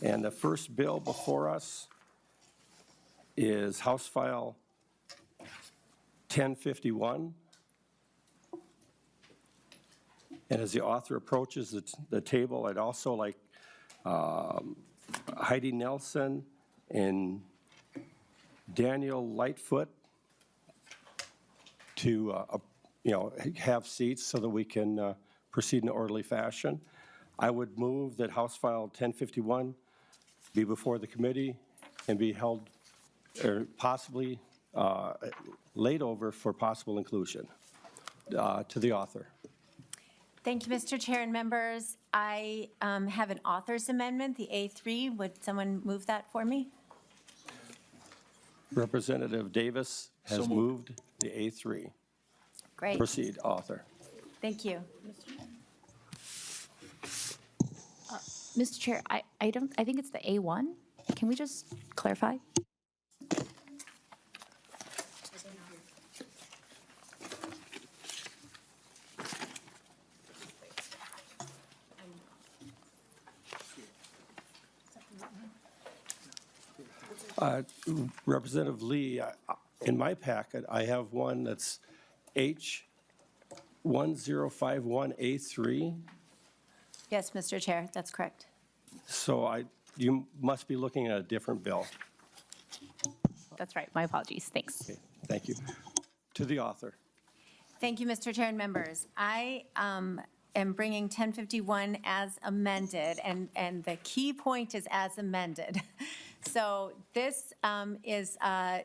And the first bill before us is House File 1051. And as the author approaches the table, I'd also like Heidi Nelson and Daniel Lightfoot to have seats so that we can proceed in an orderly fashion. I would move that House File 1051 be before the committee and be held, or possibly laid over for possible inclusion. To the author. Thank you, Mr. Chair and members. I have an author's amendment, the A3. Would someone move that for me? Representative Davis has moved the A3. Great. Proceed, author. Thank you. Mr. Chair, I think it's the A1. Can we just clarify? Representative Lee, in my packet, I have one that's H1051A3. Yes, Mr. Chair, that's correct. So you must be looking at a different bill. That's right. My apologies. Thanks. Okay, thank you. To the author. Thank you, Mr. Chair and members. I am bringing 1051 as amended, and the key point is as amended. So this is an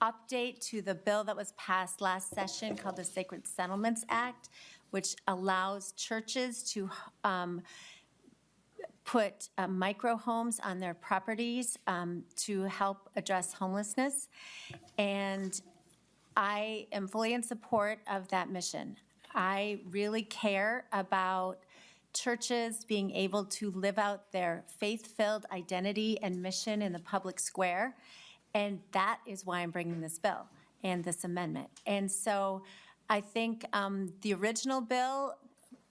update to the bill that was passed last session called the Sacred Settlements Act, which allows churches to put micro homes on their properties to help address homelessness. And I am fully in support of that mission. I really care about churches being able to live out their faith-filled identity and mission in the public square, and that is why I'm bringing this bill and this amendment. And so I think the original bill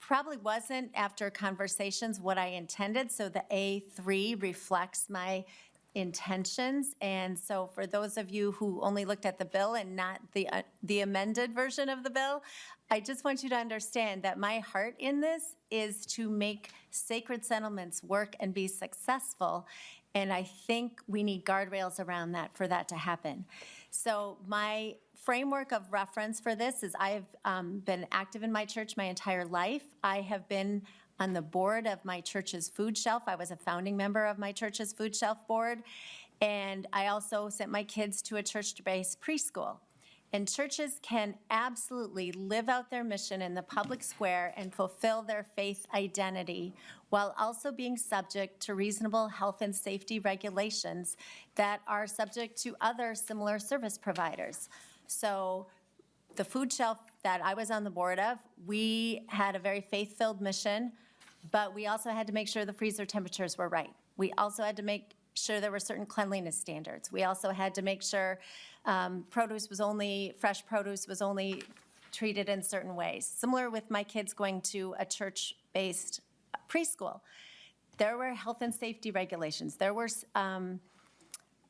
probably wasn't, after conversations, what I intended, so the A3 reflects my intentions. And so for those of you who only looked at the bill and not the amended version of the bill, I just want you to understand that my heart in this is to make sacred settlements work and be successful. And I think we need guardrails around that for that to happen. So my framework of reference for this is I have been active in my church my entire life. I have been on the board of my church's food shelf. I was a founding member of my church's food shelf board. And I also sent my kids to a church-based preschool. And churches can absolutely live out their mission in the public square and fulfill their faith identity while also being subject to reasonable health and safety regulations that are subject to other similar service providers. So the food shelf that I was on the board of, we had a very faith-filled mission, but we also had to make sure the freezer temperatures were right. We also had to make sure there were certain cleanliness standards. We also had to make sure fresh produce was only treated in certain ways. Similar with my kids going to a church-based preschool. There were health and safety regulations. There were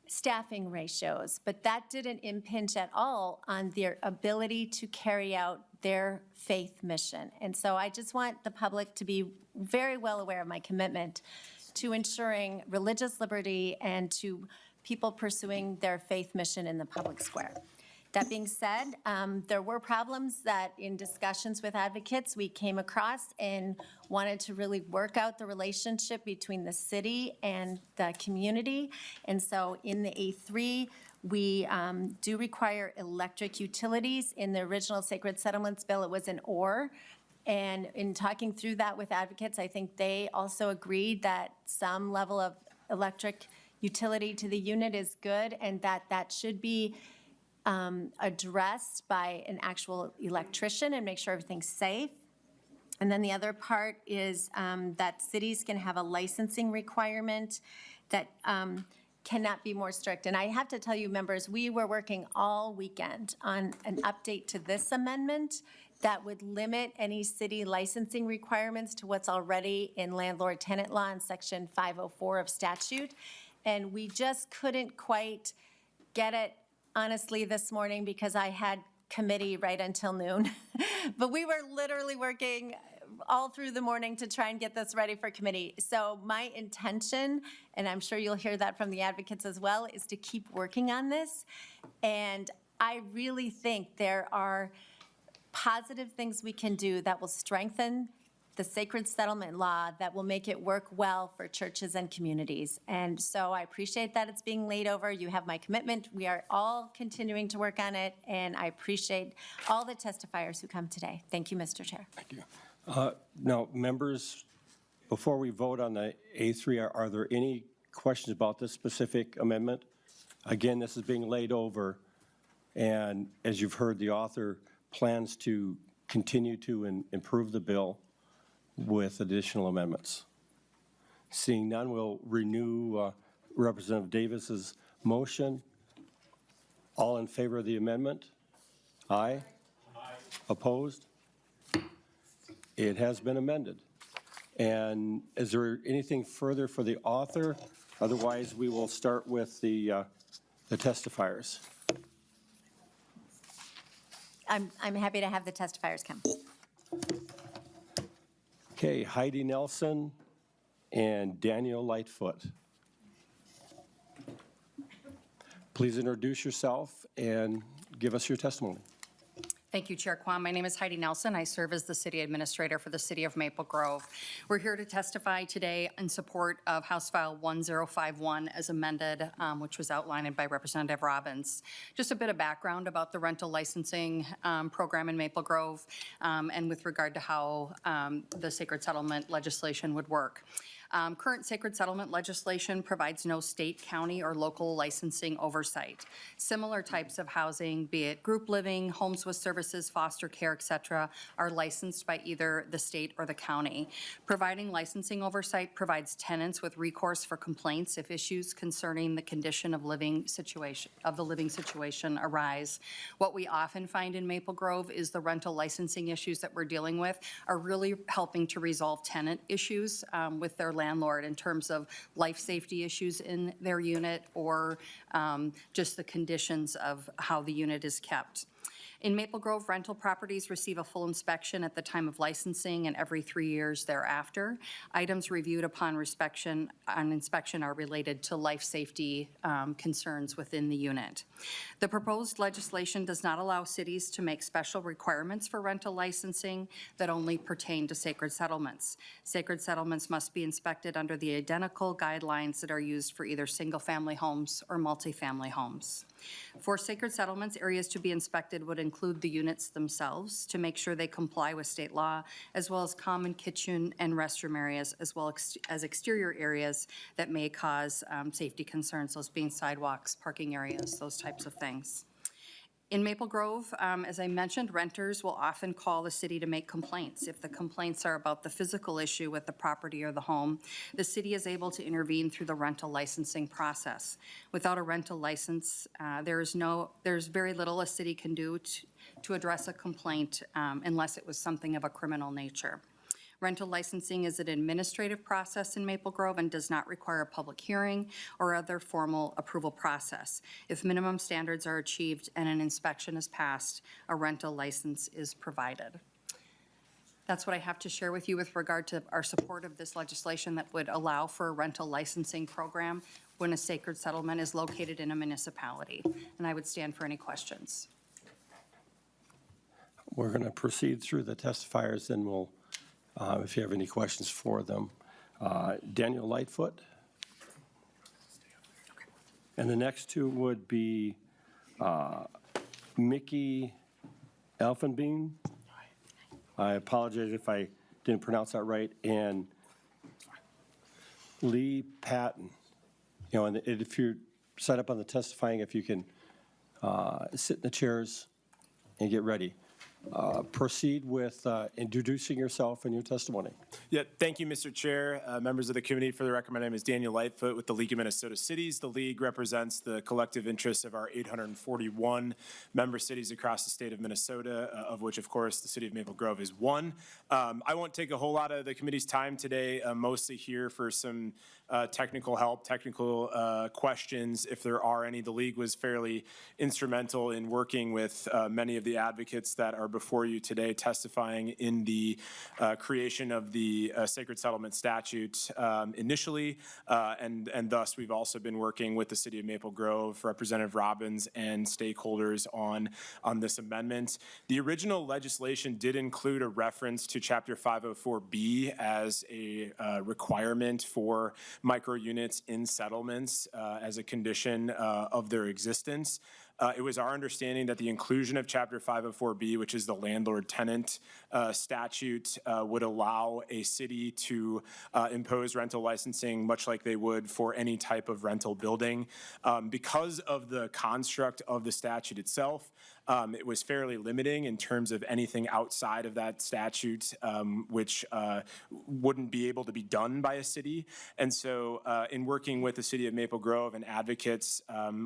staffing ratios, but that didn't impinge at all on their ability to carry out their faith mission. And so I just want the public to be very well aware of my commitment to ensuring religious liberty and to people pursuing their faith mission in the public square. That being said, there were problems that in discussions with advocates we came across and wanted to really work out the relationship between the city and the community. And so in the A3, we do require electric utilities. In the original Sacred Settlements bill, it was an or. And in talking through that with advocates, I think they also agreed that some level of electric utility to the unit is good and that that should be addressed by an actual electrician and make sure everything's safe. And then the other part is that cities can have a licensing requirement that cannot be more strict. And I have to tell you, members, we were working all weekend on an update to this amendment that would limit any city licensing requirements to what's already in landlord-tenant law in Section 504 of statute. And we just couldn't quite get it, honestly, this morning because I had committee right until noon. But we were literally working all through the morning to try and get this ready for committee. So my intention, and I'm sure you'll hear that from the advocates as well, is to keep working on this. And I really think there are positive things we can do that will strengthen the sacred settlement law, that will make it work well for churches and communities. And so I appreciate that it's being laid over. You have my commitment. We are all continuing to work on it, and I appreciate all the testifiers who come today. Thank you, Mr. Chair. Thank you. Now, members, before we vote on the A3, are there any questions about this specific amendment? Again, this is being laid over, and as you've heard, the author plans to continue to improve the bill with additional amendments. Seeing none, we'll renew Representative Davis's motion. All in favor of the amendment? Aye? Aye. Opposed? It has been amended. And is there anything further for the author? Otherwise, we will start with the testifiers. I'm happy to have the testifiers come. Okay, Heidi Nelson and Daniel Lightfoot. Please introduce yourself and give us your testimony. Thank you, Chair Kwan. My name is Heidi Nelson. I serve as the City Administrator for the City of Maple Grove. We're here to testify today in support of House File 1051 as amended, which was outlined by Representative Robbins. Just a bit of background about the rental licensing program in Maple Grove and with regard to how the sacred settlement legislation would work. Current sacred settlement legislation provides no state, county, or local licensing oversight. Similar types of housing, be it group living, homes with services, foster care, et cetera, are licensed by either the state or the county. Providing licensing oversight provides tenants with recourse for complaints if issues concerning the condition of the living situation arise. What we often find in Maple Grove is the rental licensing issues that we're dealing with are really helping to resolve tenant issues with their landlord in terms of life safety issues in their unit or just the conditions of how the unit is kept. In Maple Grove, rental properties receive a full inspection at the time of licensing and every 3 years thereafter. Items reviewed upon inspection are related to life safety concerns within the unit. The proposed legislation does not allow cities to make special requirements for rental licensing that only pertain to sacred settlements. Sacred settlements must be inspected under the identical guidelines that are used for either single-family homes or multifamily homes. For sacred settlements, areas to be inspected would include the units themselves to make sure they comply with state law, as well as common kitchen and restroom areas, as well as exterior areas that may cause safety concerns, those being sidewalks, parking areas, those types of things. In Maple Grove, as I mentioned, renters will often call the city to make complaints. If the complaints are about the physical issue with the property or the home, the city is able to intervene through the rental licensing process. Without a rental license, there's very little a city can do to address a complaint unless it was something of a criminal nature. Rental licensing is an administrative process in Maple Grove and does not require a public hearing or other formal approval process. If minimum standards are achieved and an inspection is passed, a rental license is provided. That's what I have to share with you with regard to our support of this legislation that would allow for a rental licensing program when a sacred settlement is located in a municipality. And I would stand for any questions. We're going to proceed through the testifiers, and we'll if you have any questions for them. Daniel Lightfoot. And the next two would be Mickey Elfenbein. I apologize if I didn't pronounce that right. And Lee Patton. You know, and if you're set up on the testifying, if you can sit in the chairs and get ready. proceed with introducing yourself and your testimony. Yeah, thank you, Mr. Chair, members of the committee. For the record, my name is Daniel Lightfoot with the League of Minnesota Cities. The League represents the collective interests of our 841 member cities across the state of Minnesota, of which, of course, the city of Maple Grove is one. I won't take a whole lot of the committee's time today, mostly here for some technical help, technical questions, if there are any. The League was fairly instrumental in working with many of the advocates that are before you today testifying in the creation of the Sacred Settlement Statute initially, and thus we've also been working with the City of Maple Grove, Representative Robbins, and stakeholders on this amendment. The original legislation did include a reference to Chapter 504B as a requirement for micro units in settlements as a condition of their existence. It was our understanding that the inclusion of Chapter 504B, which is the landlord-tenant statute, would allow a city to impose rental licensing much like they would for any type of rental building. Because of the construct of the statute itself, it was fairly limiting in terms of anything outside of that statute, which wouldn't be able to be done by a city. And so in working with the City of Maple Grove and advocates,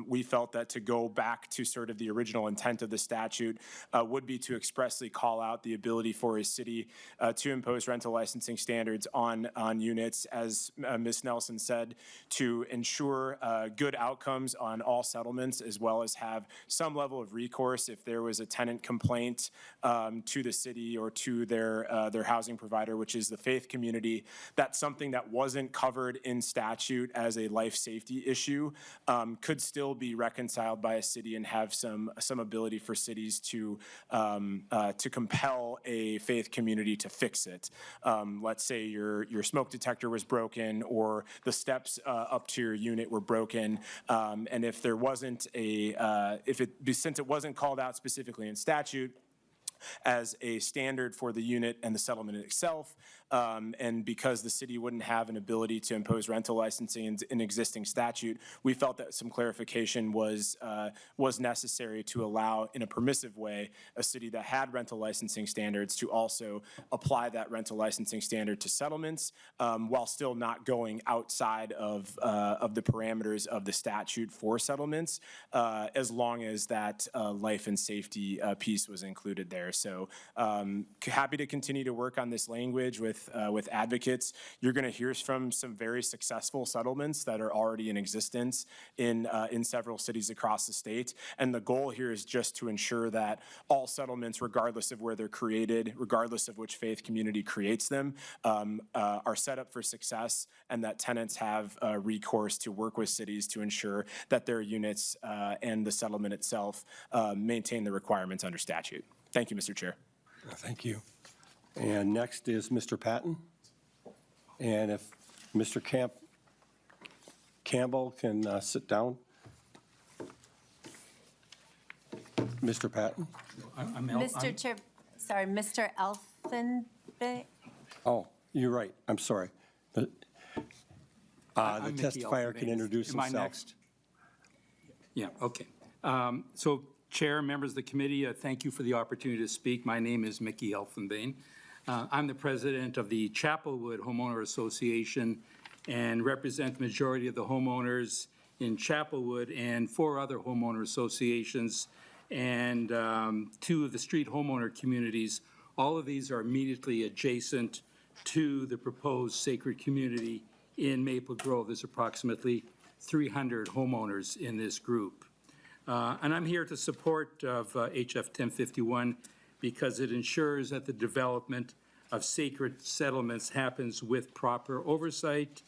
we felt that to go back to sort of the original intent of the statute would be to expressly call out the ability for a city to impose rental licensing standards on units, as Ms. Nelson said, to ensure good outcomes on all settlements, as well as have some level of recourse if there was a tenant complaint to the city or to their housing provider, which is the faith community. That's something that wasn't covered in statute as a life safety issue, could still be reconciled by a city and have some ability for cities to compel a faith community to fix it. Let's say your smoke detector was broken or the steps up to your unit were broken, and if there wasn't since it wasn't called out specifically in statute as a standard for the unit and the settlement itself, and because the city wouldn't have an ability to impose rental licensing in existing statute, we felt that some clarification was necessary to allow, in a permissive way, a city that had rental licensing standards to also apply that rental licensing standard to settlements, while still not going outside of the parameters of the statute for settlements, as long as that life and safety piece was included there. So happy to continue to work on this language with advocates. You're going to hear from some very successful settlements that are already in existence in several cities across the state. And the goal here is just to ensure that all settlements, regardless of where they're created, regardless of which faith community creates them, are set up for success, and that tenants have recourse to work with cities to ensure that their units and the settlement itself maintain the requirements under statute. Thank you, Mr. Chair. Thank you. And next is Mr. Patton. And if Mr. Campbell can sit down. Mr. Patton. Mr. Chair, sorry, Mr. Elfenbeck? Oh, you're right. I'm sorry. The testifier can introduce himself. Am I next? Yeah, okay. So, Chair, members of the committee, thank you for the opportunity to speak. My name is Mickey Elfenbein. I'm the president of the Chapelwood Homeowner Association and represent the majority of the homeowners in Chapelwood and 4 other homeowner associations and 2 of the street homeowner communities. All of these are immediately adjacent to the proposed sacred community in Maple Grove. There's approximately 300 homeowners in this group. And I'm here to support of HF1051 because it ensures that the development of sacred settlements happens with proper oversight,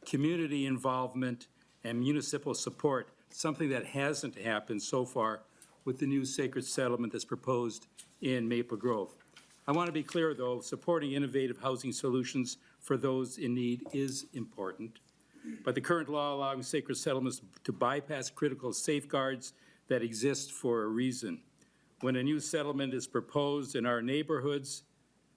community involvement, and municipal support, something that hasn't happened so far with the new sacred settlement that's proposed in Maple Grove. I want to be clear, though, supporting innovative housing solutions for those in need is important, but the current law allowing sacred settlements to bypass critical safeguards that exist for a reason. When a new settlement is proposed in our neighborhoods,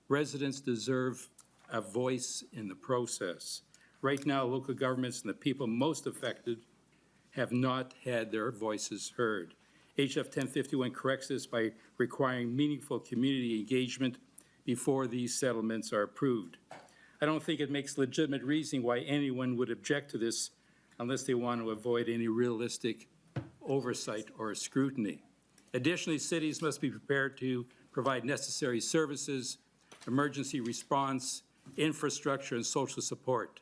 residents deserve a voice in the process. Right now, local governments and the people most affected have not had their voices heard. HF 1051 corrects this by requiring meaningful community engagement before these settlements are approved. I don't think it makes legitimate reasoning why anyone would object to this unless they want to avoid any realistic oversight or scrutiny. Additionally, cities must be prepared to provide necessary services, emergency response, infrastructure, and social support.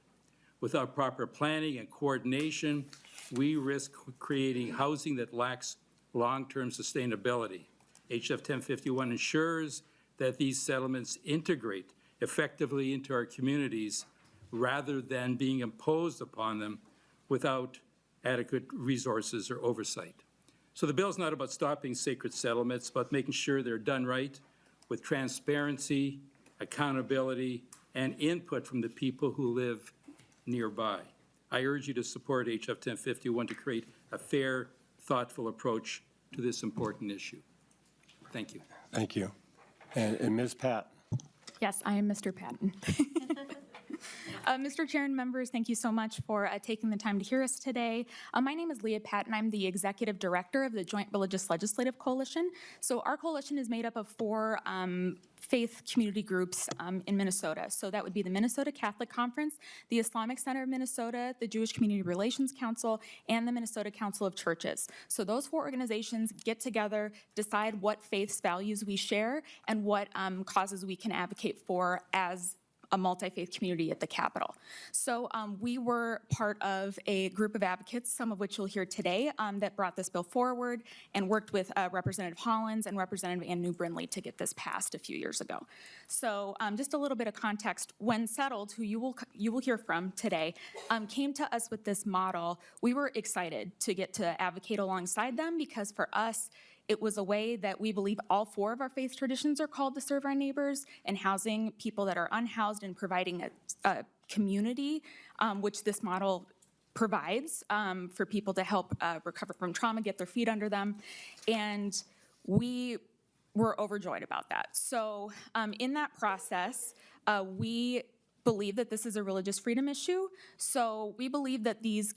Without proper planning and coordination, we risk creating housing that lacks long-term sustainability. HF 1051 ensures that these settlements integrate effectively into our communities rather than being imposed upon them without adequate resources or oversight. So the bill is not about stopping sacred settlements, but making sure they're done right with transparency, accountability, and input from the people who live nearby. I urge you to support HF 1051 to create a fair, thoughtful approach to this important issue. Thank you. Thank you. And Ms. Pat? Yes, I am Mr. Patton. Mr. Chair and members, thank you so much for taking the time to hear us today. My name is Leah Patton. I'm the Executive Director of the Joint Religious Legislative Coalition. So our coalition is made up of 4 faith community groups in Minnesota. So that would be the Minnesota Catholic Conference, the Islamic Center of Minnesota, the Jewish Community Relations Council, and the Minnesota Council of Churches. So those 4 organizations get together, decide what faiths values we share, and what causes we can advocate for as a multi-faith community at the Capitol. So we were part of a group of advocates, some of which you'll hear today, that brought this bill forward and worked with Representative Hollins and Representative Ann New Brindley to get this passed a few years ago. So just a little bit of context. When Settled, who you will hear from today, came to us with this model, we were excited to get to advocate alongside them because for us, it was a way that we believe all 4 of our faith traditions are called to serve our neighbors and housing people that are unhoused and providing a community, which this model provides for people to help recover from trauma, get their feet under them. And we were overjoyed about that. So in that process, we believe that this is a religious freedom issue. So we believe that these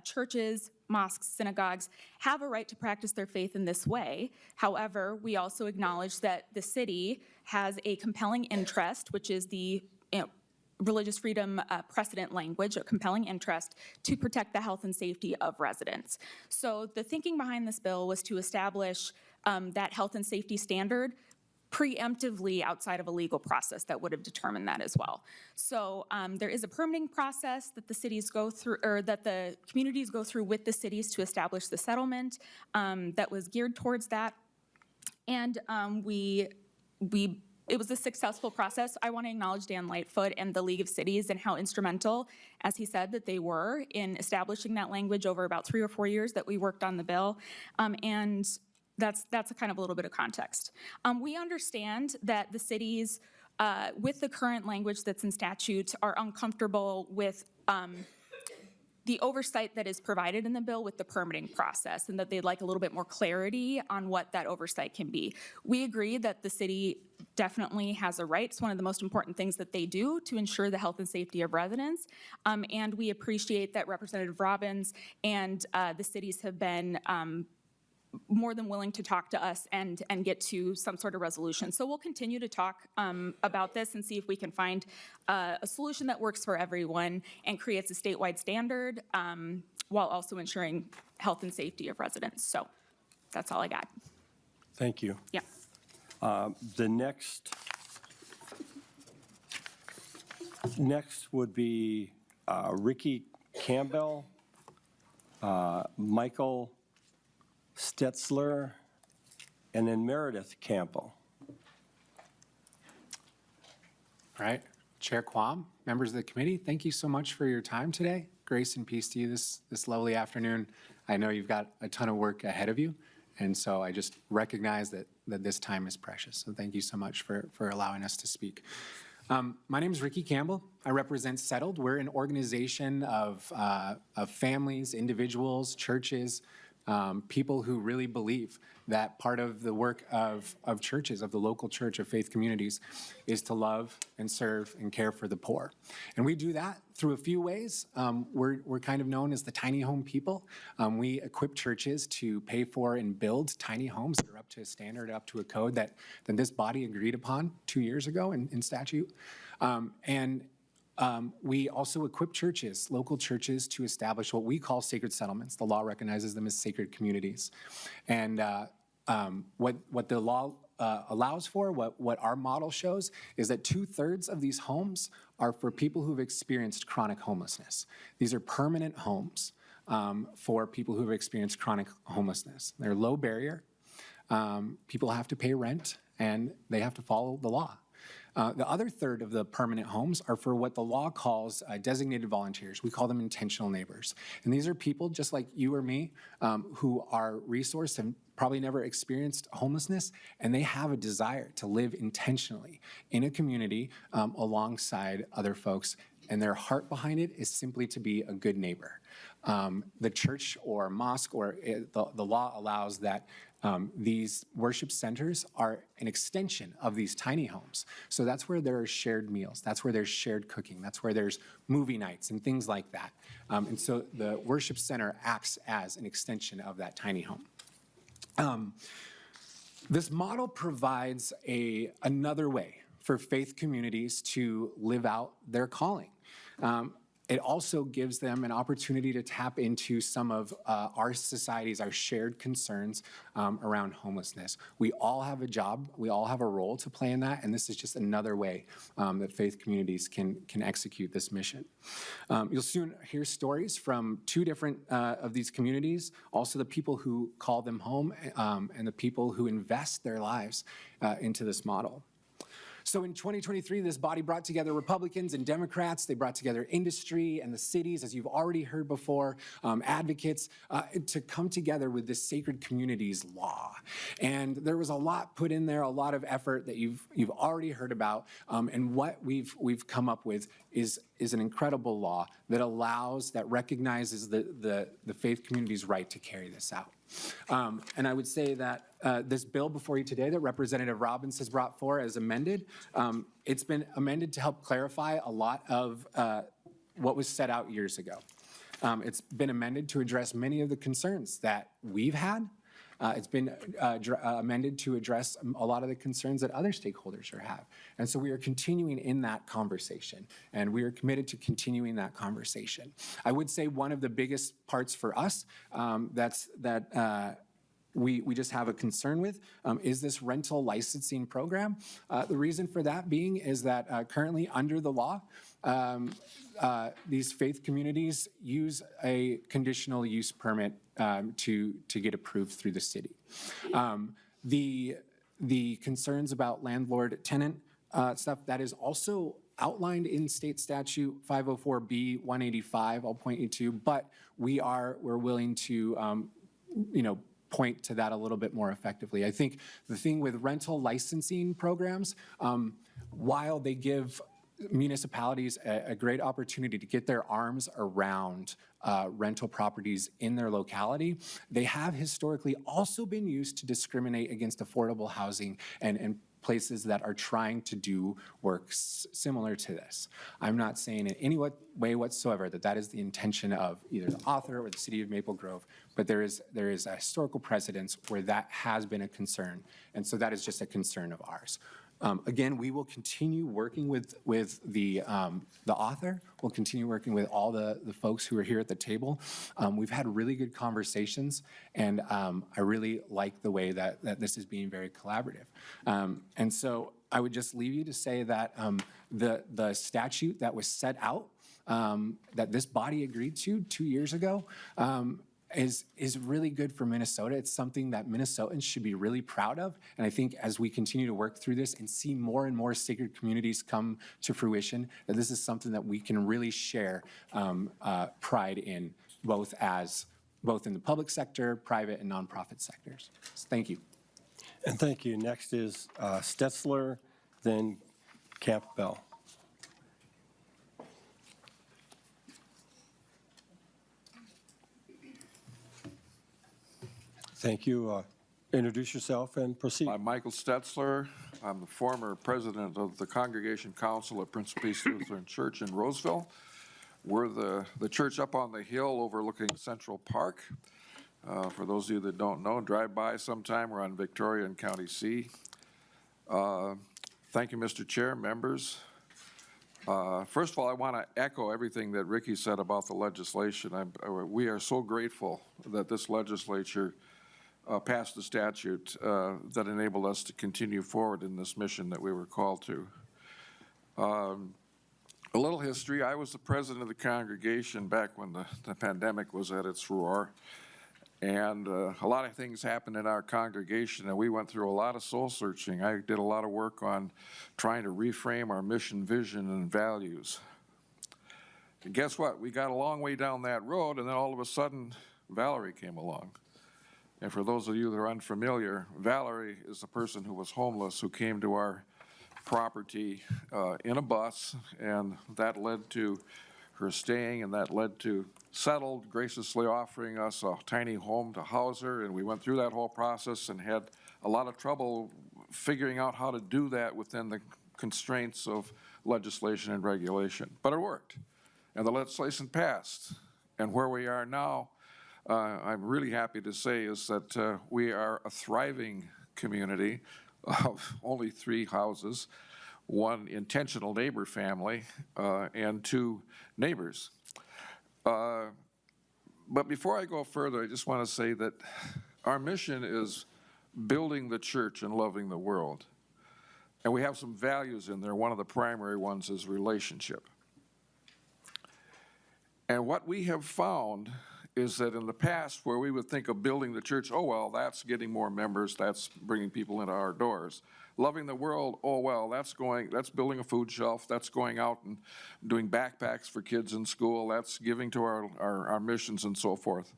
churches, mosques, synagogues have a right to practice their faith in this way. However, we also acknowledge that the city has a compelling interest, which is the religious freedom precedent language, a compelling interest to protect the health and safety of residents. So the thinking behind this bill was to establish that health and safety standard preemptively outside of a legal process that would have determined that as well. So there is a permitting process that the cities go through, or that the communities go through with the cities to establish the settlement that was geared towards that. And it was a successful process. I want to acknowledge Dan Lightfoot and the League of Cities and how instrumental, as he said, that they were in establishing that language over about 3 or 4 years that we worked on the bill. And that's a kind of a little bit of context. We understand that the cities, with the current language that's in statute, are uncomfortable with the oversight that is provided in the bill with the permitting process, and that they'd like a little bit more clarity on what that oversight can be. We agree that the city definitely has a right. It's one of the most important things that they do to ensure the health and safety of residents. And we appreciate that Representative Robbins and the cities have been more than willing to talk to us and get to some sort of resolution. So we'll continue to talk about this and see if we can find a solution that works for everyone and creates a statewide standard while also ensuring health and safety of residents. So that's all I got. Thank you. Yeah. The next would be Ricky Campbell, Michael Stetzler, and then Meredith Campbell. All right, Chair Quam, members of the committee, thank you so much for your time today. Grace and peace to you this lovely afternoon. I know you've got a ton of work ahead of you, and so I just recognize that this time is precious. So thank you so much for allowing us to speak. My name is Ricky Campbell. I represent Settled. We're an organization of families, individuals, churches, people who really believe that part of the work of churches, of the local church, of faith communities, is to love and serve and care for the poor. And we do that through a few ways. We're kind of known as the tiny home people. We equip churches to pay for and build tiny homes that are up to a standard, up to a code that this body agreed upon 2 years ago in statute. We also equip churches, local churches, to establish what we call sacred settlements. The law recognizes them as sacred communities. And what the law allows for, what our model shows, is that 2/3 of these homes are for people who've experienced chronic homelessness. These are permanent homes for people who have experienced chronic homelessness. They're low barrier. People have to pay rent, and they have to follow the law. The other third of the permanent homes are for what the law calls designated volunteers. We call them intentional neighbors. And these are people just like you or me who are resourced and probably never experienced homelessness, and they have a desire to live intentionally in a community alongside other folks. And their heart behind it is simply to be a good neighbor. The church or mosque or the law allows that these worship centers are an extension of these tiny homes. So that's where there are shared meals. That's where there's shared cooking. That's where there's movie nights and things like that. And so the worship center acts as an extension of that tiny home. This model provides another way for faith communities to live out their calling. It also gives them an opportunity to tap into some of our society's, our shared concerns around homelessness. We all have a job, we all have a role to play in that, and this is just another way that faith communities can execute this mission. You'll soon hear stories from 2 different of these communities, also the people who call them home and the people who invest their lives into this model. So in 2023, this body brought together Republicans and Democrats. They brought together industry and the cities, as you've already heard before, advocates, to come together with this sacred communities law. And there was a lot put in there, a lot of effort that you've already heard about. And what we've come up with is an incredible law that recognizes the faith community's right to carry this out. And I would say that this bill before you today that Representative Robbins has brought forward as amended, it's been amended to help clarify a lot of what was set out years ago. It's been amended to address many of the concerns that we've had. It's been amended to address a lot of the concerns that other stakeholders have. And so we are continuing in that conversation, and we are committed to continuing that conversation. I would say one of the biggest parts for us we just have a concern with is this rental licensing program. The reason for that being is that currently under the law, these faith communities use a conditional use permit to get approved through the city. The concerns about landlord-tenant stuff, that is also outlined in state statute 504B 185, I'll point you to, but we're willing to, point to that a little bit more effectively. I think the thing with rental licensing programs, while they give municipalities a great opportunity to get their arms around rental properties in their locality, they have historically also been used to discriminate against affordable housing and places that are trying to do work similar to this. I'm not saying in any way whatsoever that is the intention of either the author or the city of Maple Grove, but there is a historical precedence where that has been a concern, and so that is just a concern of ours. Again, we will continue working with the author. We'll continue working with all the folks who are here at the table. We've had really good conversations, and I really like the way that this is being very collaborative. And so I would just leave you to say that the statute that was set out, that this body agreed to 2 years ago, is really good for Minnesota. It's something that Minnesotans should be really proud of. And I think as we continue to work through this and see more and more sacred communities come to fruition, that this is something that we can really share pride in, both in the public sector, private and nonprofit sectors. So thank you. And thank you. Next is Stetzler, then Campbell. Thank you. Introduce yourself and proceed. I'm Michael Stetzler. I'm the former president of the Congregation Council at Prince of Peace Lutheran Church in Roseville. We're the church up on the hill overlooking Central Park. For those of you that don't know, drive by sometime. We're on Victoria and County C. Thank you, Mr. Chair, members. First of all, I want to echo everything that Ricky said about the legislation. We are so grateful that this legislature passed the statute that enabled us to continue forward in this mission that we were called to. A little history. I was the president of the congregation back when the pandemic was at its roar. And a lot of things happened in our congregation, and we went through a lot of soul searching. I did a lot of work on trying to reframe our mission, vision, and values. And guess what? We got a long way down that road, and then all of a sudden, Valerie came along. And for those of you that are unfamiliar, Valerie is the person who was homeless who came to our property in a bus, and that led to her staying, and that led to settled, graciously offering us a tiny home to house her, and we went through that whole process and had a lot of trouble figuring out how to do that within the constraints of legislation and regulation. But it worked, and the legislation passed. And where we are now, I'm really happy to say, is that we are a thriving community of only 3 houses, 1 intentional neighbor family, and 2 neighbors. But before I go further, I just want to say that our mission is building the church and loving the world. And we have some values in there. One of the primary ones is relationship. And what we have found is that in the past, where we would think of building the church, oh, well, that's getting more members, that's bringing people into our doors. Loving the world, oh, well, that's building a food shelf, that's going out and doing backpacks for kids in school, that's giving to our missions and so forth.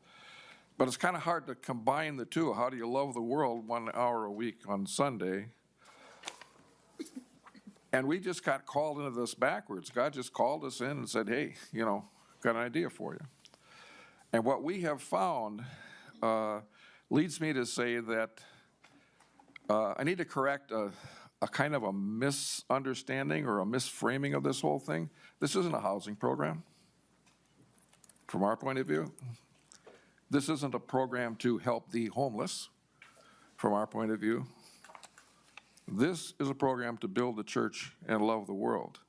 But it's kind of hard to combine the two. How do you love the world 1 hour a week on Sunday? And we just got called into this backwards. God just called us in and said, hey, got an idea for you. And what we have found leads me to say that I need to correct a kind of a misunderstanding or a misframing of this whole thing. This isn't a housing program, from our point of view. This isn't a program to help the homeless, from our point of view. This is a program to build the church and love the world.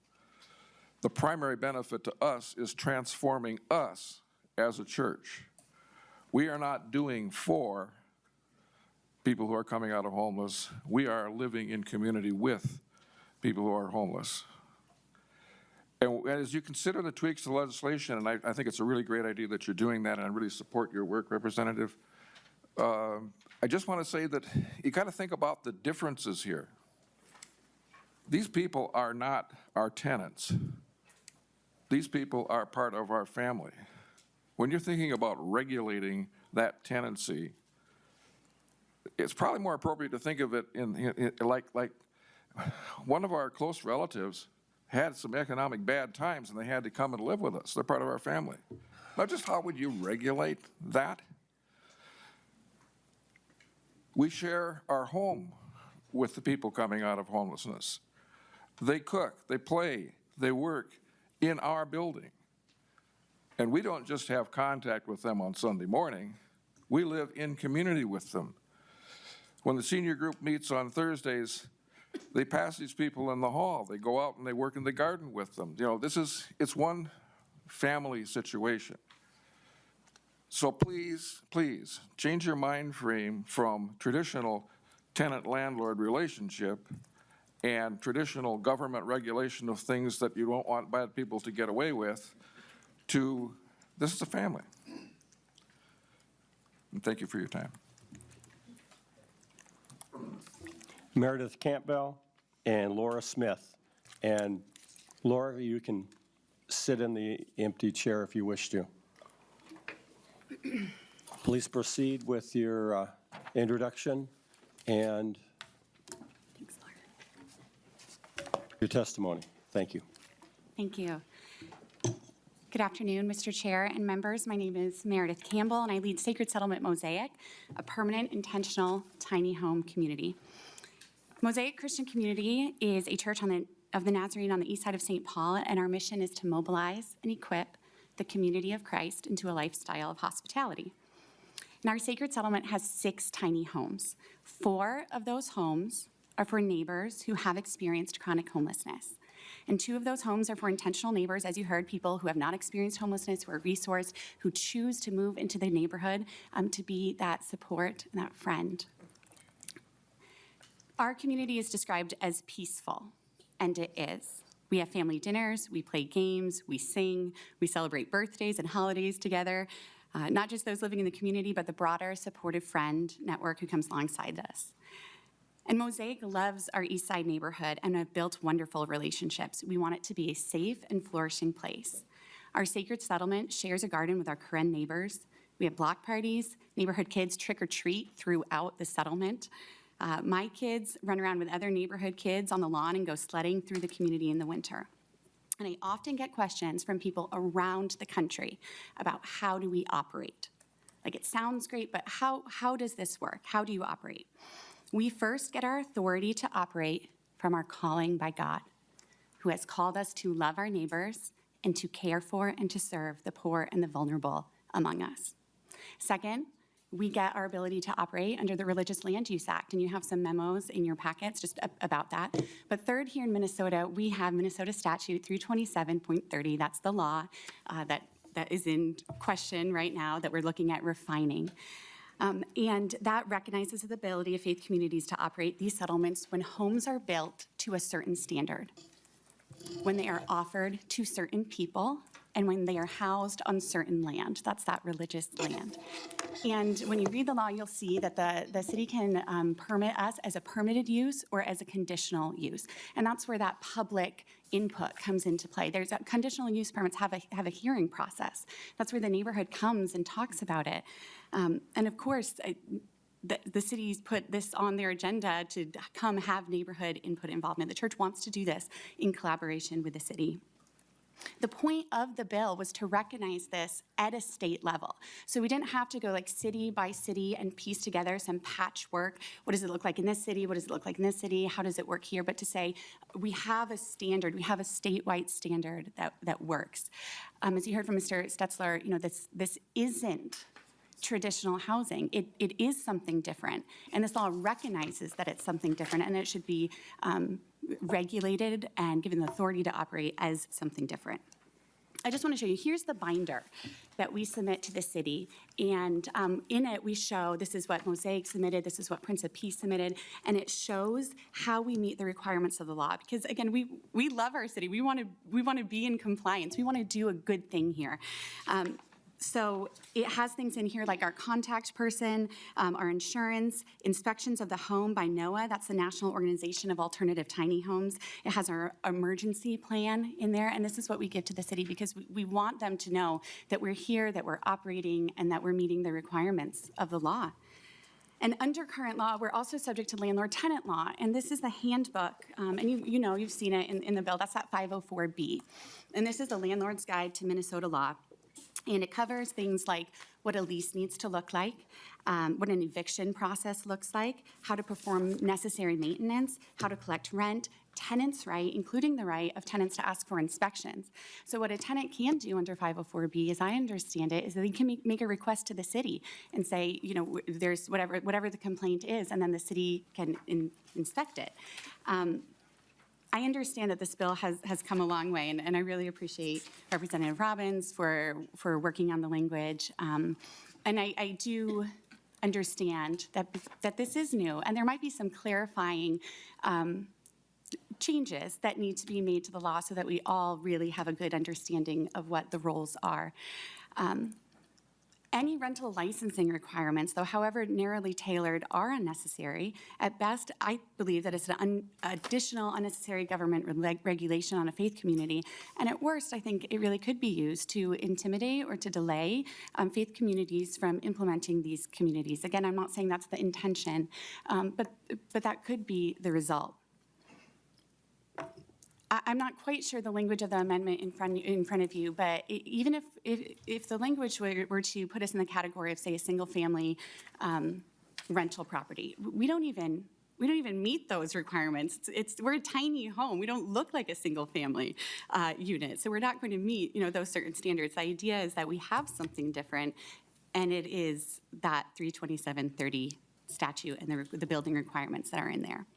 The primary benefit to us is transforming us as a church. We are not doing for people who are coming out of homeless. We are living in community with people who are homeless. And as you consider the tweaks to the legislation, and I think it's a really great idea that you're doing that, and I really support your work, Representative, I just want to say that you got to think about the differences here. These people are not our tenants. These people are part of our family. When you're thinking about regulating that tenancy, it's probably more appropriate to think of it like one of our close relatives had some economic bad times and they had to come and live with us. They're part of our family. Now, just how would you regulate that? We share our home with the people coming out of homelessness. They cook, they play, they work in our building. And we don't just have contact with them on Sunday morning. We live in community with them. When the senior group meets on Thursdays, they pass these people in the hall. They go out and they work in the garden with them. It's one family situation. So please, please, change your mind frame from traditional tenant-landlord relationship and traditional government regulation of things that you don't want bad people to get away with to this is a family. And thank you for your time. Meredith Campbell and Laura Smith. And Laura, you can sit in the empty chair if you wish to. Please proceed with your introduction and your testimony. Thank you. Thank you. Good afternoon, Mr. Chair and members. My name is Meredith Campbell, and I lead Sacred Settlement Mosaic, a permanent, intentional, tiny home community. Mosaic Christian Community is a church of the Nazarene on the east side of St. Paul, and our mission is to mobilize and equip the community of Christ into a lifestyle of hospitality. And our Sacred Settlement has 6 tiny homes. 4 of those homes are for neighbors who have experienced chronic homelessness. And 2 of those homes are for intentional neighbors, as you heard, people who have not experienced homelessness, who are resourced, who choose to move into the neighborhood to be that support and that friend. Our community is described as peaceful, and it is. We have family dinners, we play games, we sing, we celebrate birthdays and holidays together. Not just those living in the community, but the broader supportive friend network who comes alongside us. And Mosaic loves our East Side neighborhood and have built wonderful relationships. We want it to be a safe and flourishing place. Our Sacred Settlement shares a garden with our Karen neighbors. We have block parties, neighborhood kids trick or treat throughout the settlement. My kids run around with other neighborhood kids on the lawn and go sledding through the community in the winter. And I often get questions from people around the country about how do we operate? Like, it sounds great, but how does this work? How do you operate? We first get our authority to operate from our calling by God, who has called us to love our neighbors and to care for and to serve the poor and the vulnerable among us. Second, we get our ability to operate under the Religious Land Use Act, and you have some memos in your packets just about that. But third, here in Minnesota, we have Minnesota Statute 327.30. That's the law that is in question right now that we're looking at refining. And that recognizes the ability of faith communities to operate these settlements when homes are built to a certain standard, when they are offered to certain people, and when they are housed on certain land. That's that religious land. And when you read the law, you'll see that the city can permit us as a permitted use or as a conditional use. And that's where that public input comes into play. There's conditional use permits have a hearing process. That's where the neighborhood comes and talks about it. And of course, the city's put this on their agenda to come have neighborhood input involvement. The church wants to do this in collaboration with the city. The point of the bill was to recognize this at a state level. So we didn't have to go like city by city and piece together some patchwork. What does it look like in this city? What does it look like in this city? How does it work here? But to say we have a standard, we have a statewide standard that works. As you heard from Mr. Stetzler, this isn't traditional housing. It is something different. And this law recognizes that it's something different, and it should be regulated and given the authority to operate as something different. I just want to show you, here's the binder that we submit to the city. And in it, we show, this is what Mosaic submitted, this is what Prince of Peace submitted, and it shows how we meet the requirements of the law. Because again, we love our city. We want to be in compliance. We want to do a good thing here. So it has things in here like our contact person, our insurance, inspections of the home by NOAA. That's the National Organization of Alternative Tiny Homes. It has our emergency plan in there, and this is what we give to the city because we want them to know that we're here, that we're operating, and that we're meeting the requirements of the law. And under current law, we're also subject to landlord-tenant law, and this is the handbook, and you've seen it in the bill. That's that 504B. And this is the Landlord's Guide to Minnesota Law. And it covers things like what a lease needs to look like, what an eviction process looks like, how to perform necessary maintenance, how to collect rent, tenants' right, including the right of tenants to ask for inspections. So what a tenant can do under 504B, as I understand it, is that they can make a request to the city and say, there's whatever the complaint is, and then the city can inspect it. I understand that this bill has come a long way, and I really appreciate Representative Robbins for working on the language. And I do understand that this is new, and there might be some clarifying changes that need to be made to the law so that we all really have a good understanding of what the roles are. Any rental licensing requirements, though however narrowly tailored, are unnecessary. At best, I believe that it's an additional unnecessary government regulation on a faith community. And at worst, I think it really could be used to intimidate or to delay faith communities from implementing these communities. Again, I'm not saying that's the intention, but that could be the result. I'm not quite sure the language of the amendment in front of you, but even if the language were to put us in the category of, say, a single-family rental property, we don't even meet those requirements. We're a tiny home. We don't look like a single-family unit, so we're not going to meet, those certain standards. The idea is that we have something different, and it is that 32730 statute and the building requirements that are in there.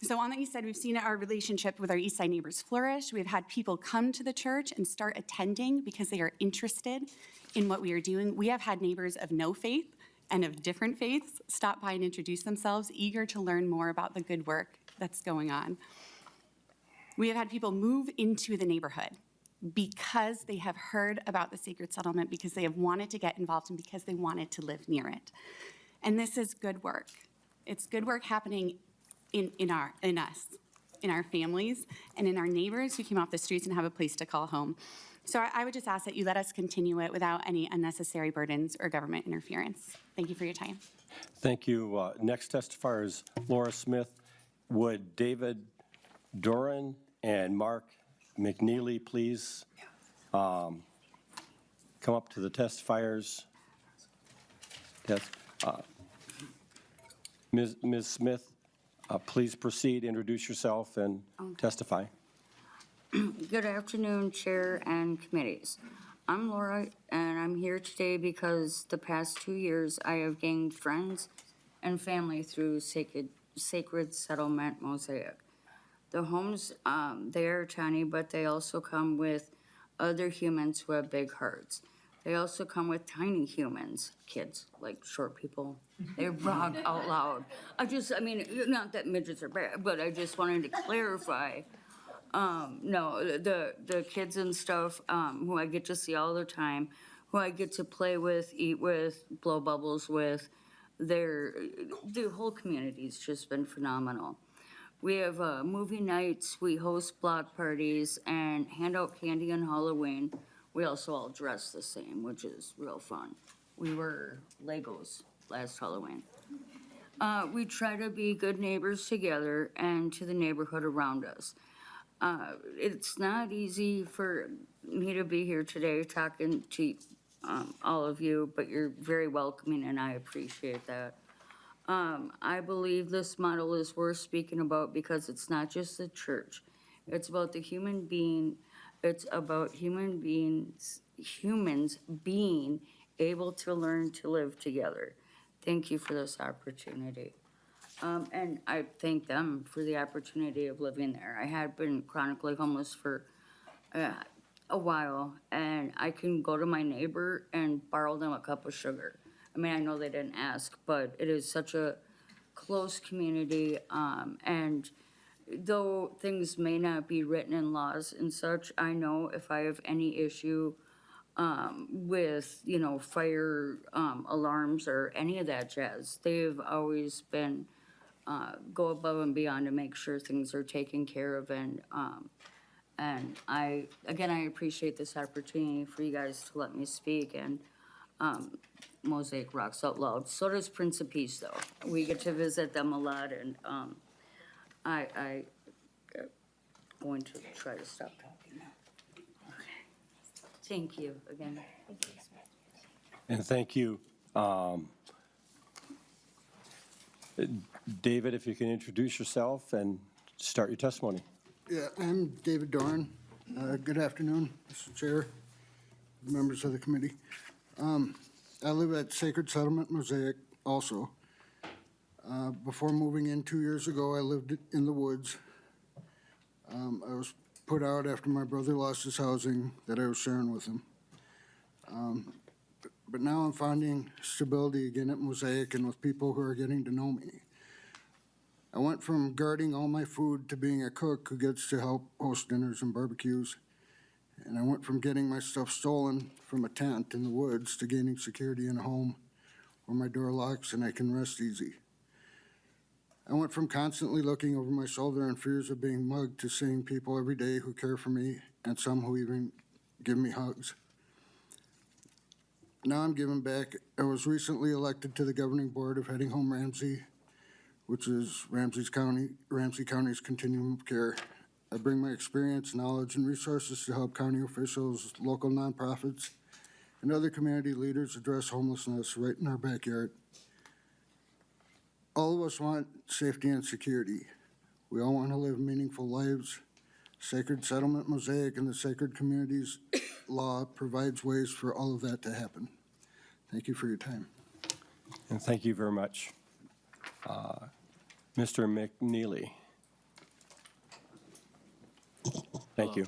So on that you said, we've seen our relationship with our East Side neighbors flourish. We've had people come to the church and start attending because they are interested in what we are doing. We have had neighbors of no faith and of different faiths stop by and introduce themselves, eager to learn more about the good work that's going on. We have had people move into the neighborhood because they have heard about the Sacred Settlement, because they have wanted to get involved, and because they wanted to live near it. And this is good work. It's good work happening in us, in our families, and in our neighbors who came off the streets and have a place to call home. So I would just ask that you let us continue it without any unnecessary burdens or government interference. Thank you for your time. Thank you. Next testifier is Laura Smith. Would David Doran and Mark McNeely please come up to the testifiers? Yes. Ms. Smith, please proceed, introduce yourself, and testify. Good afternoon, Chair and committees. I'm Laura, and I'm here today because the past 2 years I have gained friends and family through Sacred Settlement Mosaic. The homes, they are tiny, but they also come with other humans who have big hearts. They also come with tiny humans, kids, like short people. They rock out loud. Not that midgets are bad, but I just wanted to clarify. No, the kids and stuff who I get to see all the time, who I get to play with, eat with, blow bubbles with, the whole community's just been phenomenal. We have movie nights, we host block parties, and hand out candy on Halloween. We also all dress the same, which is real fun. We were Legos last Halloween. We try to be good neighbors together and to the neighborhood around us. It's not easy for me to be here today talking to all of you, but you're very welcoming and I appreciate that. I believe this model is worth speaking about because it's not just the church. It's about the human being. It's about humans being able to learn to live together. Thank you for this opportunity. And I thank them for the opportunity of living there. I had been chronically homeless for a while, and I can go to my neighbor and borrow them a cup of sugar. I know they didn't ask, but it is such a close community, and though things may not be written in laws and such, I know if I have any issue with, fire alarms or any of that jazz, they've always been go above and beyond to make sure things are taken care of. And I appreciate this opportunity for you guys to let me speak. And Mosaic rocks out loud. So does Prince of Peace, though. We get to visit them a lot, and I going to try to stop talking now. Okay. Thank you again. And thank you. David, if you can introduce yourself and start your testimony. Yeah, I'm David Doran. Good afternoon, Mr. Chair, members of the committee. I live at Sacred Settlement Mosaic also. Before moving in 2 years ago, I lived in the woods. I was put out after my brother lost his housing that I was sharing with him. But now I'm finding stability again at Mosaic and with people who are getting to know me. I went from guarding all my food to being a cook who gets to help host dinners and barbecues. And I went from getting my stuff stolen from a tent in the woods to gaining security in a home where my door locks and I can rest easy. I went from constantly looking over my shoulder in fears of being mugged to seeing people every day who care for me and some who even give me hugs. Now I'm giving back. I was recently elected to the governing board of Heading Home Ramsey, which is Ramsey County's continuum of care. I bring my experience, knowledge, and resources to help county officials, local nonprofits, and other community leaders address homelessness right in our backyard. All of us want safety and security. We all want to live meaningful lives. Sacred Settlement Mosaic and the Sacred Communities Law provides ways for all of that to happen. Thank you for your time. And thank you very much. Mr. McNeely. Thank you.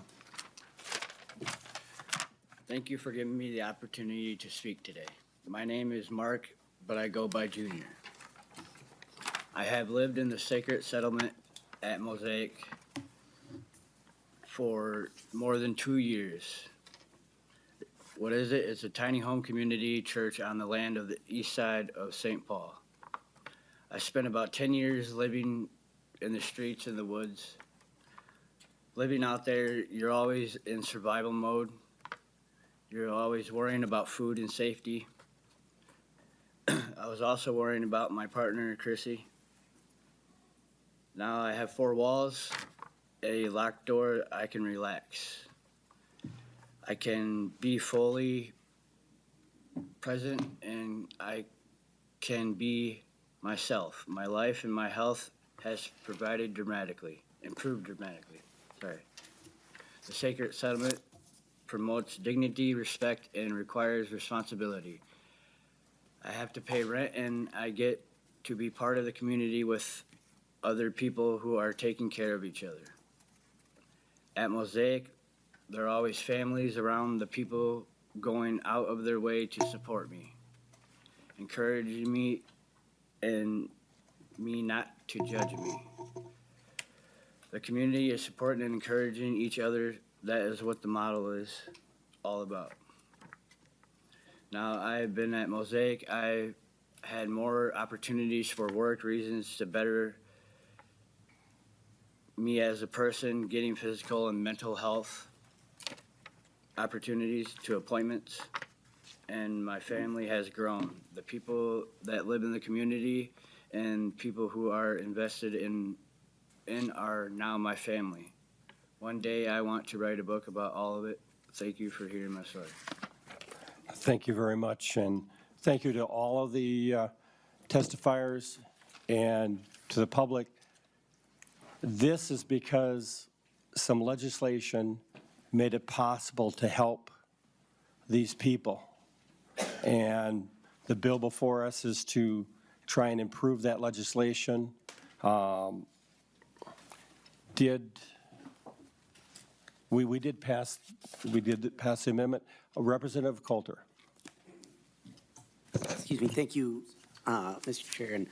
Thank you for giving me the opportunity to speak today. My name is Mark, but I go by Junior. I have lived in the Sacred Settlement at Mosaic for more than 2 years. What is it? It's a tiny home community church on the land of the east side of St. Paul. I spent about 10 years living in the streets and the woods. Living out there, you're always in survival mode. You're always worrying about food and safety. I was also worrying about my partner, Chrissy. Now I have 4 walls, a locked door. I can relax. I can be fully present, and I can be myself. My life and my health has improved dramatically. The Sacred Settlement promotes dignity, respect, and requires responsibility. I have to pay rent, and I get to be part of the community with other people who are taking care of each other. At Mosaic, there are always families around the people going out of their way to support me, encouraging me, and me not to judge me. The community is supporting and encouraging each other. That is what the model is all about. Now, I have been at Mosaic. I had more opportunities for work, reasons to better me as a person, getting physical and mental health opportunities to appointments, and my family has grown. The people that live in the community and people who are invested in are now my family. One day I want to write a book about all of it. Thank you for hearing my story. Thank you very much, and thank you to all of the testifiers and to the public. This is because some legislation made it possible to help these people. And the bill before us is to try and improve that legislation. We did pass the amendment. Representative Coulter. Excuse me. Thank you, Mr. Chair. And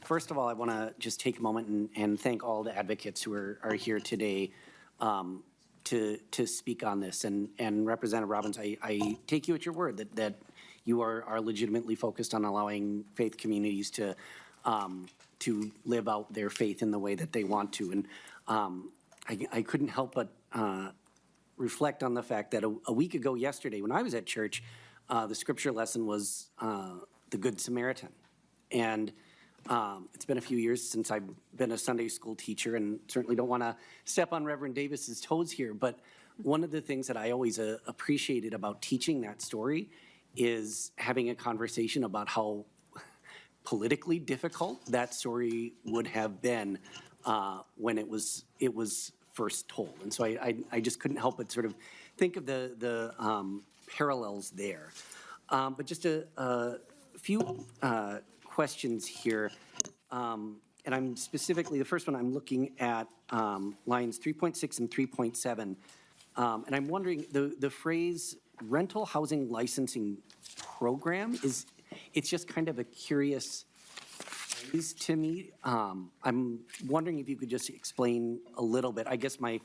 first of all, I want to just take a moment and thank all the advocates who are here today to speak on this. And Representative Robbins, I take you at your word that you are legitimately focused on allowing faith communities to live out their faith in the way that they want to. And I couldn't help but reflect on the fact that a week ago yesterday, when I was at church, the scripture lesson was the Good Samaritan. And it's been a few years since I've been a Sunday school teacher, and certainly don't want to step on Reverend Davis's toes here, but one of the things that I always appreciated about teaching that story is having a conversation about how politically difficult that story would have been when it was first told. And so I just couldn't help but sort of think of the parallels there. But just a few questions here. And I'm specifically, the first one, I'm looking at lines 3.6 and 3.7. And I'm wondering, the phrase rental housing licensing program it's just kind of a curious phrase to me. I'm wondering if you could just explain a little bit. I guess my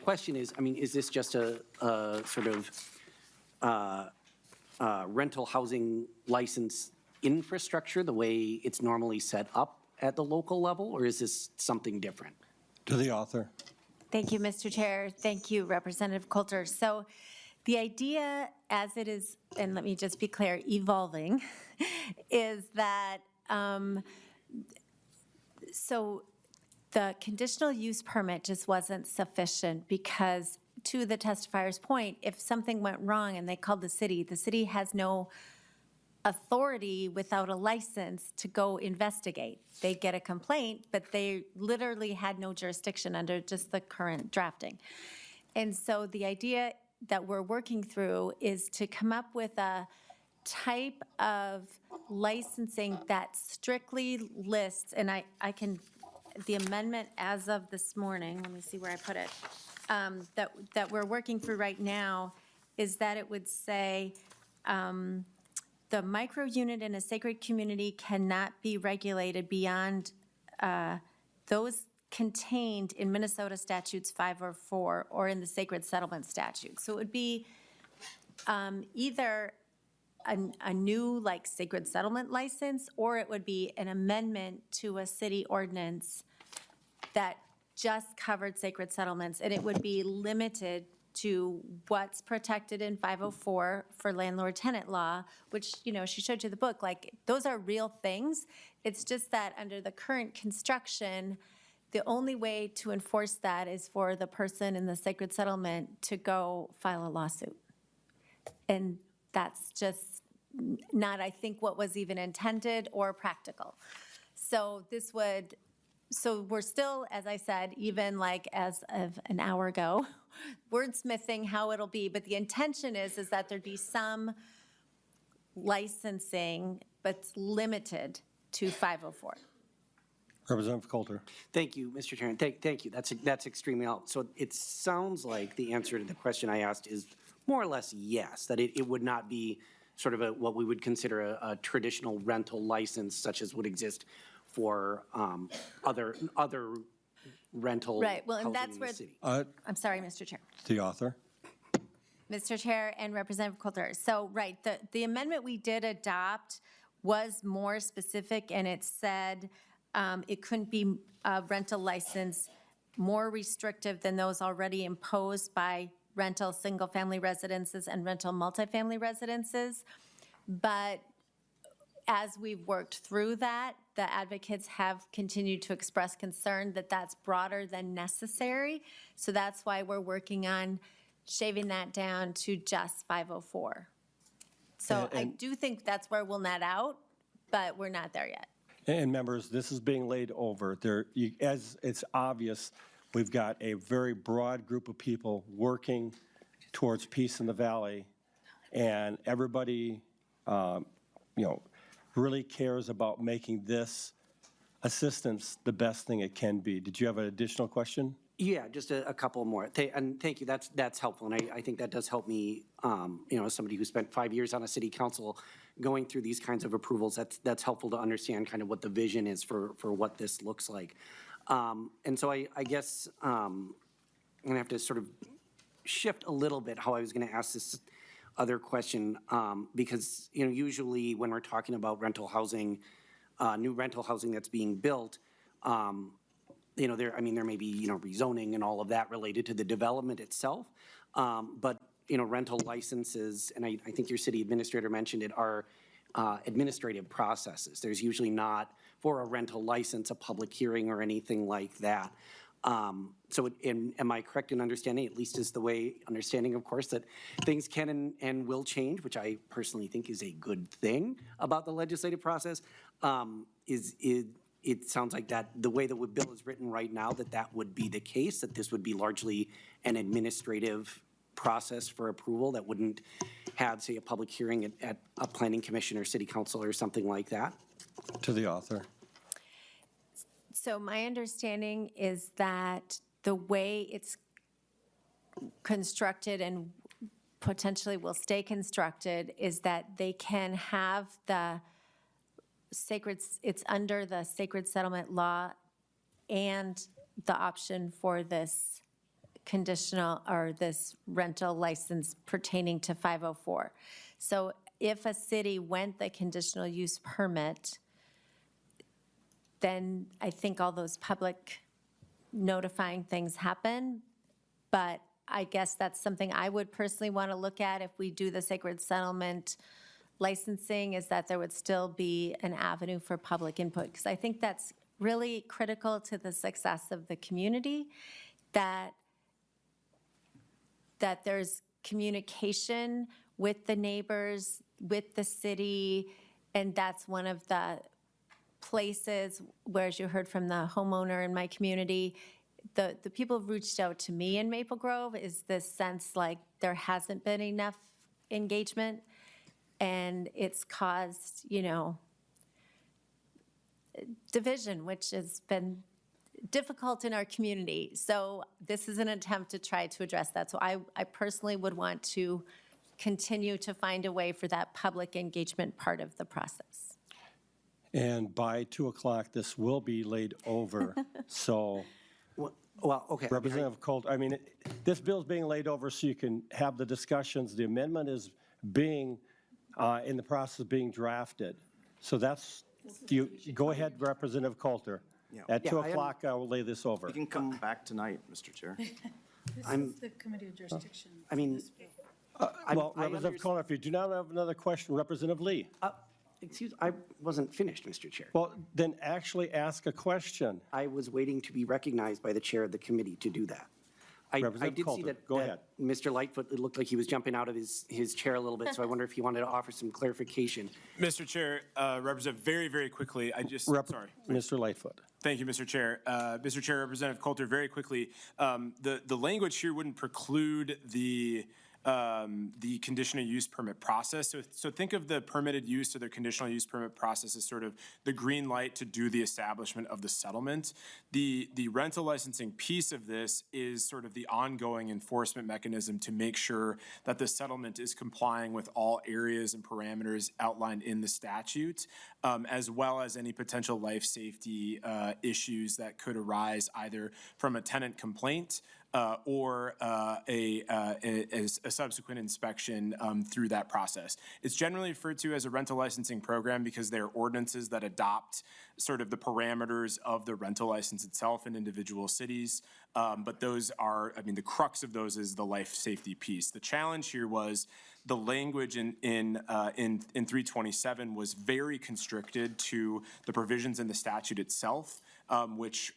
question is, I mean, is this just a sort of rental housing license infrastructure the way it's normally set up at the local level, or is this something different? To the author. Thank you, Mr. Chair. Thank you, Representative Coulter. So the idea as it is, and let me just be clear, evolving, is that, so the conditional use permit just wasn't sufficient because, to the testifier's point, if something went wrong and they called the city has no authority without a license to go investigate. They get a complaint, but they literally had no jurisdiction under just the current drafting. And so the idea that we're working through is to come up with a type of licensing that strictly lists, and I can, the amendment as of this morning, let me see where I put it, that we're working through right now is that it would say, the micro unit in a sacred community cannot be regulated beyond those contained in Minnesota statutes 504 or in the sacred settlement statute. So it would be either a new like sacred settlement license, or it would be an amendment to a city ordinance that just covered sacred settlements, and it would be limited to what's protected in 504 for landlord-tenant law, which, you know, she showed you the book, like, those are real things. It's just that under the current construction, the only way to enforce that is for the person in the sacred settlement to go file a lawsuit. And that's just not, I think, what was even intended or practical. So this would, so we're still, as I said, even like as of an hour ago, wordsmithing how it'll be, but the intention is that there'd be some licensing, but it's limited to 504. Representative Coulter. Thank you, Mr. Chairman. Thank you. That's extremely helpful. So it sounds like the answer to the question I asked is more or less yes, that it would not be sort of what we would consider a traditional rental license such as would exist for other rental Right, well, and housing that's in where, the city. I'm sorry, Mr. Chair. The author. Mr. Chair and Representative Coulter. So, right, the amendment we did adopt was more specific, and it said it couldn't be a rental license more restrictive than those already imposed by rental single-family residences and rental multifamily residences. But as we've worked through that, the advocates have continued to express concern that that's broader than necessary. So that's why we're working on shaving that down to just 504. So I do think that's where we'll net out, but we're not there yet. And members, this is being laid over. As it's obvious, we've got a very broad group of people working towards peace in the valley, and everybody, really cares about making this assistance the best thing it can be. Did you have an additional question? Yeah, just a couple more. And thank you, that's helpful. And I think that does help me, as somebody who spent 5 years on a city council going through these kinds of approvals, that's helpful to understand kind of what the vision is for what this looks like. And so I guess I'm going to have to sort of shift a little bit how I was going to ask this other question, because, usually when we're talking about rental housing, new rental housing that's being built, there may be, rezoning and all of that related to the development itself. But, rental licenses, and I think your city administrator mentioned it, are administrative processes. There's usually not, for a rental license, a public hearing or anything like that. So am I correct in understanding, at least is the way, understanding, of course, that things can and will change, which I personally think is a good thing about the legislative process, it sounds like that the way that the bill is written right now, that would be the case, that this would be largely an administrative process for approval that wouldn't have, say, a public hearing at a planning commission or city council or something like that? To the author. So my understanding is that the way it's constructed and potentially will stay constructed is that they can have the sacred, it's under the sacred settlement law and the option for this conditional or this rental license pertaining to 504. So if a city went the conditional use permit, then I think all those public notifying things happen. But I guess that's something I would personally want to look at if we do the sacred settlement licensing, is that there would still be an avenue for public input. Because I think that's really critical to the success of the community, that there's communication with the neighbors, with the city, and that's one of the places where, as you heard from the homeowner in my community, the people who've reached out to me in Maple Grove is this sense like there hasn't been enough engagement, and it's caused, division, which has been difficult in our community. So this is an attempt to try to address that. So I personally would want to continue to find a way for that public engagement part of the process. And by 2 o'clock, this will be laid over, so. Well, okay. Representative Coulter, this bill's being laid over so you can have the discussions. The amendment is being, in the process of being drafted. So that's, go ahead, Representative Coulter. At 2 o'clock, I will lay this over. You can come back tonight, Mr. Chair. This is the committee of jurisdiction. Well, Representative Coulter, if you do not have another question, Representative Lee. Excuse, I wasn't finished, Mr. Chair. Well, then actually ask a question. I was waiting to be recognized by the chair of the committee to do that. I Representative did see Coulter, that, go that ahead. Mr. Lightfoot, it looked like he was jumping out of his chair a little bit, so I wonder if he wanted to offer some clarification. Mr. Chair, Representative, very, very quickly, sorry. Mr. Lightfoot. Thank you, Mr. Chair. Mr. Chair, Representative Coulter, very quickly, the language here wouldn't preclude the conditional use permit process. So think of the permitted use or the conditional use permit process as sort of the green light to do the establishment of the settlement. The rental licensing piece of this is sort of the ongoing enforcement mechanism to make sure that the settlement is complying with all areas and parameters outlined in the statute, as well as any potential life safety issues that could arise either from a tenant complaint or a subsequent inspection through that process. It's generally referred to as a rental licensing program because they're ordinances that adopt sort of the parameters of the rental license itself in individual cities. But those are, the crux of those is the life safety piece. The challenge here was the language in 327 was very constricted to the provisions in the statute itself, which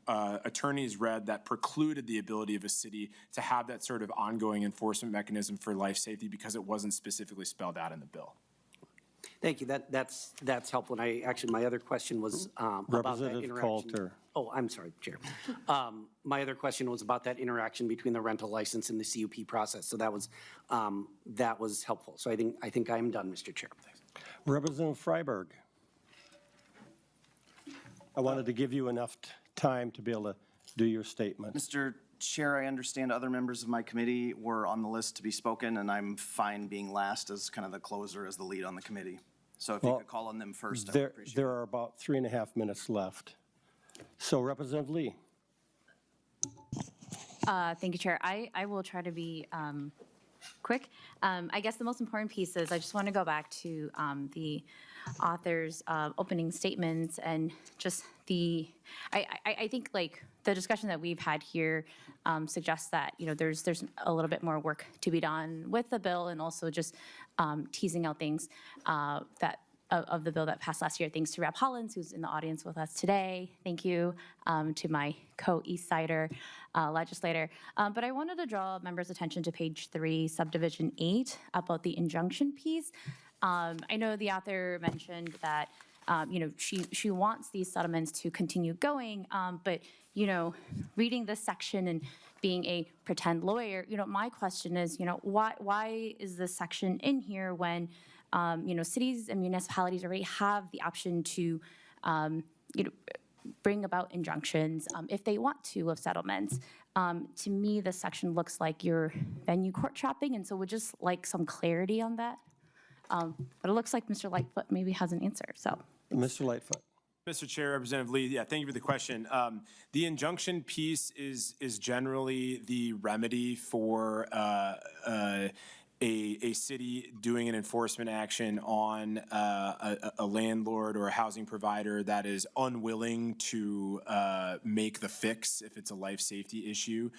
attorneys read that precluded the ability of a city to have that sort of ongoing enforcement mechanism for life safety because it wasn't specifically spelled out in the bill. Thank you. That's helpful. And my other question was about that interaction. Coulter. Oh, I'm sorry, Chair. My other question was about that interaction between the rental license and the CUP process. So that was helpful. So I think I'm done, Mr. Chair. Representative Freiberg. I wanted to give you enough time to be able to do your statement. Mr. Chair, I understand other members of my committee were on the list to be spoken, and I'm fine being last as kind of the closer, as the lead on the committee. So if you could call on them first, I would appreciate it. There are about 3.5 minutes left. So Representative Lee. Thank you, Chair. I will try to be quick. I guess the most important piece is I just want to go back to the author's opening statements and just I think like the discussion that we've had here suggests that, there's a little bit more work to be done with the bill and also just teasing out things of the bill that passed last year. Thanks to Rep. Hollins, who's in the audience with us today. Thank you to my co-East Sider legislator. But I wanted to draw members' attention to page 3, subdivision 8, about the injunction piece. I know the author mentioned that she wants these settlements to continue going, but reading this section and being a pretend lawyer, my question is, why is this section in here when cities and municipalities already have the option to bring about injunctions if they want to of settlements? To me, this section looks like you're venue court shopping, and so we'd just like some clarity on that. But it looks like Mr. Lightfoot maybe has an answer, so. Mr. Lightfoot. Mr. Chair, Representative Lee, thank you for the question. The injunction piece is generally the remedy for a city doing an enforcement action on a landlord or a housing provider that is unwilling to make the fix if it's a life safety issue.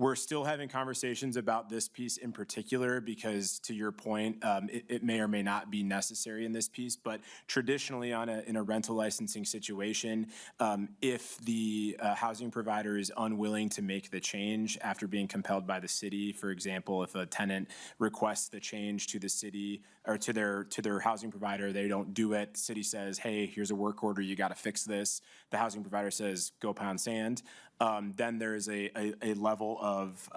We're still having conversations about this piece in particular because, to your point, it may or may not be necessary in this piece. But traditionally, in a rental licensing situation, if the housing provider is unwilling to make the change after being compelled by the city, for example, if a tenant requests the change to the city or to their housing provider, they don't do it. The city says, "Hey, here's a work order. You got to fix this." The housing provider says, "Go pound sand." Then there is a level of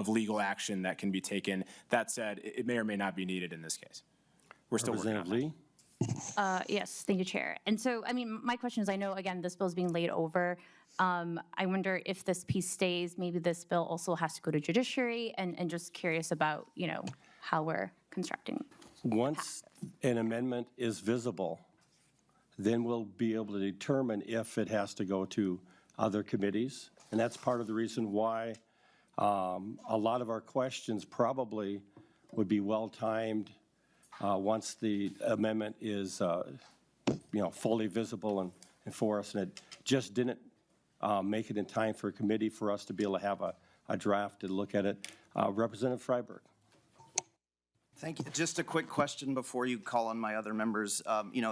legal action that can be taken. That said, it may or may not be needed in this case. We're still working on Representative that. Lee? Yes, thank you, Chair. And so, I mean, my question is, I know, again, this bill is being laid over. I wonder if this piece stays, maybe this bill also has to go to judiciary, and just curious about, how we're constructing. Once an amendment is visible, then we'll be able to determine if it has to go to other committees. And that's part of the reason why a lot of our questions probably would be well-timed once the amendment is, fully visible and for us. And it just didn't make it in time for a committee for us to be able to have a draft and look at it. Representative Freiberg. Thank you. Just a quick question before you call on my other members.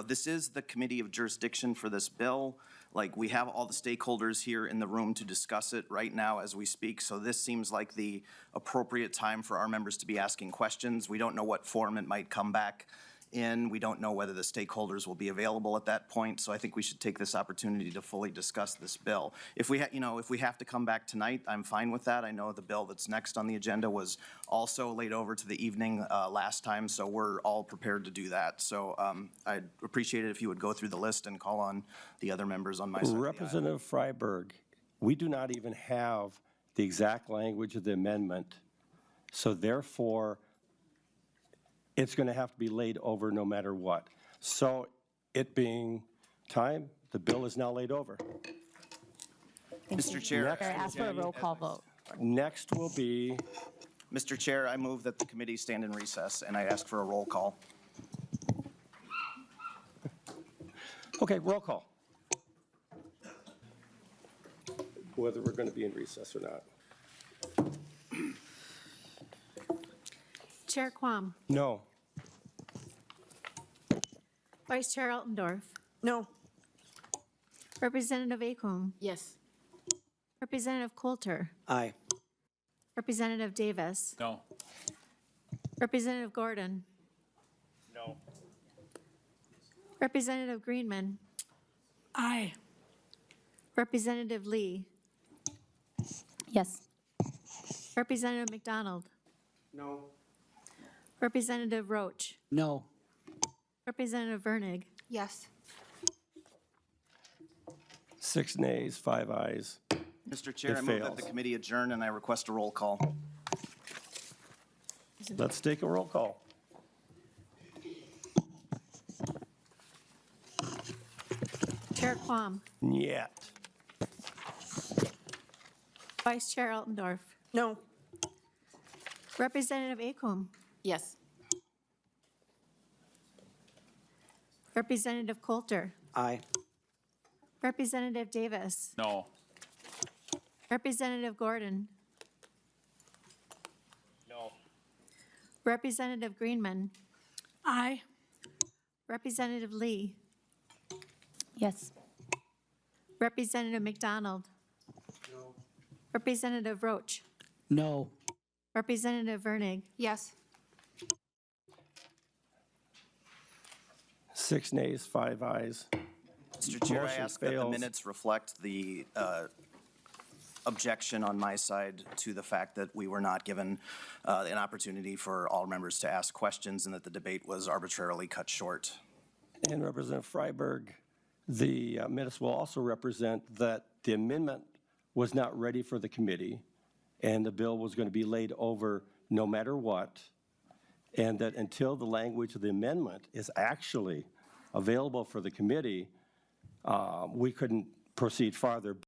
This is the committee of jurisdiction for this bill. Like, we have all the stakeholders here in the room to discuss it right now as we speak. So this seems like the appropriate time for our members to be asking questions. We don't know what form it might come back in. We don't know whether the stakeholders will be available at that point. So I think we should take this opportunity to fully discuss this bill. If we have to come back tonight, I'm fine with that. I know the bill that's next on the agenda was also laid over to the evening last time, so we're all prepared to do that. So I'd appreciate it if you would go through the list and call on the other members on my side. Representative Freiberg, we do not even have the exact language of the amendment, so therefore it's going to have to be laid over no matter what. So it being time, the bill is now laid over. Mr. Chair. Ask for a roll call vote. Next will be, Mr. Chair, I move that the committee stand in recess, and I ask for a roll call. okay, roll call. Whether we're going to be in recess or not. Chair Quam, No. Vice Chair Altendorf, No. Representative Acomb, Yes. Representative Coulter, Aye. Representative Davis, No. Representative Gordon. No. Representative Greenman, Aye. Representative Lee, Yes. Representative McDonald, No. Representative Roach, No. Representative Vernig, Yes. 6 nays, 5 ayes. Mr. Chair, It I move that fails. the committee adjourn, and I request a roll call. Let's take a roll call. Chair Quam, Yet. Vice Chair Altendorf, No. Representative Acomb, Yes. Representative Coulter, Aye. Representative Davis, No. Representative Gordon, No. Representative Greenman, Aye. Representative Lee, Yes. Representative McDonald, Representative Roach, No. Representative Vernig, Yes. 6 nays, 5 ayes. Mr. Chair, I Motion ask that the fails. minutes reflect the objection on my side to the fact that we were not given an opportunity for all members to ask questions and that the debate was arbitrarily cut short. And Representative Freiberg, the minutes will also represent that the amendment was not ready for the committee, and the bill was going to be laid over no matter what, and that until the language of the amendment is actually available for the committee, we couldn't proceed farther.